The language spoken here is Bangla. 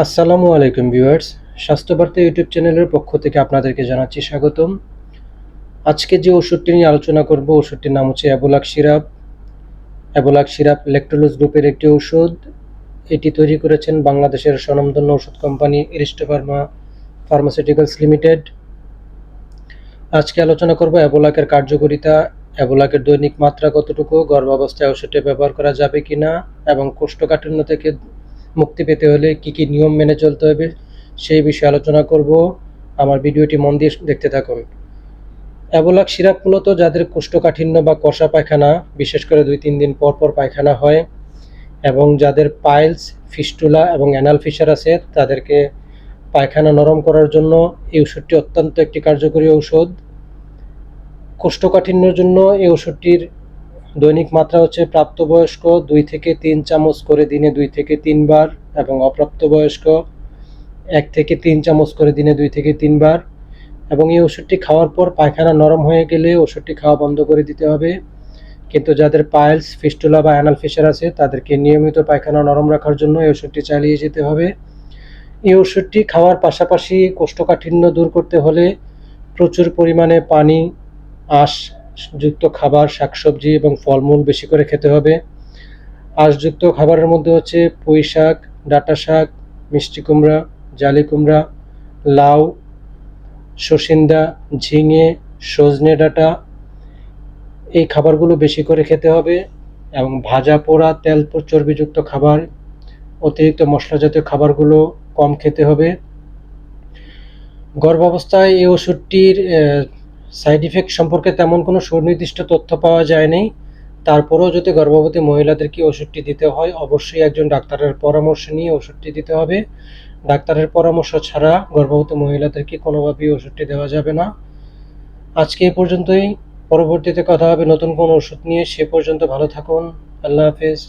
আসসালামু আলাইকুম ভিউয়ার্স, স্বাস্থ্যবার্তা ইউটিউব চ্যানেলের পক্ষ থেকে আপনাদেরকে জানাচ্ছি স্বাগতম। আজকে যে ওষুধটি নিয়ে আলোচনা করব, ওষুধটির নাম হচ্ছে অ্যাবোলাক সিরাপ। অ্যাবোলাক সিরাপ ল্যাকটোলোজ গ্রুপের একটি ওষুধ। এটি তৈরি করেছেন বাংলাদেশের স্বনামধন্য ওষুধ company Aristo Pharma pharmaceuticals limited. আজকে আলোচনা করব অ্যাবোলাকের কার্যকারিতা, অ্যাবোলাকের দৈনিক মাত্রা কতটুকু, গর্ভাবস্থায় ওষুধটি ব্যবহার করা যাবে কিনা এবং কোষ্ঠকাঠিন্য থেকে মুক্তি পেতে হলে কি কি নিয়ম মেনে চলতে হবে সেই বিষয়ে আলোচনা করব। আমার ভিডিওটি মন দিয়ে দেখতে থাকুন। অ্যাবোলাক সিরাপ মূলত যাদের কোষ্ঠকাঠিন্য বা কষা পায়খানা, বিশেষ করে 2-3 দিন পর পর পায়খানা হয়, এবং যাদের পাইলস, ফিস্টুলা এবং অ্যানাল ফিশার আছে, তাদেরকে পায়খানা নরম করার জন্য এই ওষুধটি অত্যন্ত একটি কার্যকরী ঔষধ। কোষ্ঠকাঠিন্যের জন্য এই ওষুধটির দৈনিক মাত্রা হচ্ছে প্রাপ্তবয়স্ক 2 থেকে 3 চামচ করে দিনে 2 থেকে 3 বার, এবং অপ্রাপ্তবয়স্ক 1 থেকে 3 চামচ করে দিনে 2 থেকে 3 বার। এবং এই ওষুধটি খাওয়ার পর পায়খানা নরম হয়ে গেলে ওষুধটি খাওয়া বন্ধ করে দিতে হবে। কিন্তু যাদের পাইলস, ফিস্টুলা বা অ্যানাল ফিশার আছে, তাদেরকে নিয়মিত পায়খানা নরম রাখার জন্য এই ওষুধটি চালিয়ে যেতে হবে। এই ওষুধটি খাওয়ার পাশাপাশি কোষ্ঠকাঠিন্য দূর করতে হলে প্রচুর পরিমাণে পানি, আঁশযুক্ত খাবার, শাকসবজি এবং ফলমূল বেশি করে খেতে হবে। আঁশযুক্ত খাবারের মধ্যে হচ্ছে পুঁই শাক, ডাঁটা শাক, মিষ্টি কুমড়া, জালি কুমড়া, লাউ, সচিন্দা, ঝিঙে, সজনে ডাঁটা, এই খাবারগুলো বেশি করে খেতে হবে। এবং ভাজা পোড়া তেল চর্বিযুক্ত খাবার, অতিরিক্ত মশলা জাতীয় খাবারগুলো কম খেতে হবে। গর্ভাবস্থায় এই ওষুধটির সাইড ইফেক্ট সম্পর্কে তেমন কোনো সুনির্দিষ্ট তথ্য পাওয়া যায়নি। তারপরেও যদি গর্ভবতী মহিলাদেরকে ওষুধটি দিতে হয়, অবশ্যই একজন ডাক্তারের পরামর্শ নিয়ে ওষুধটি দিতে হবে। ডাক্তারের পরামর্শ ছাড়া গর্ভবতী মহিলাদেরকে কোনোভাবেই ওষুধটি দেওয়া যাবে না। আজকে এ পর্যন্তই। পরবর্তীতে কথা হবে নতুন কোনো ওষুধ নিয়ে। সে পর্যন্ত ভালো থাকুন। আল্লাহ হাফেজ।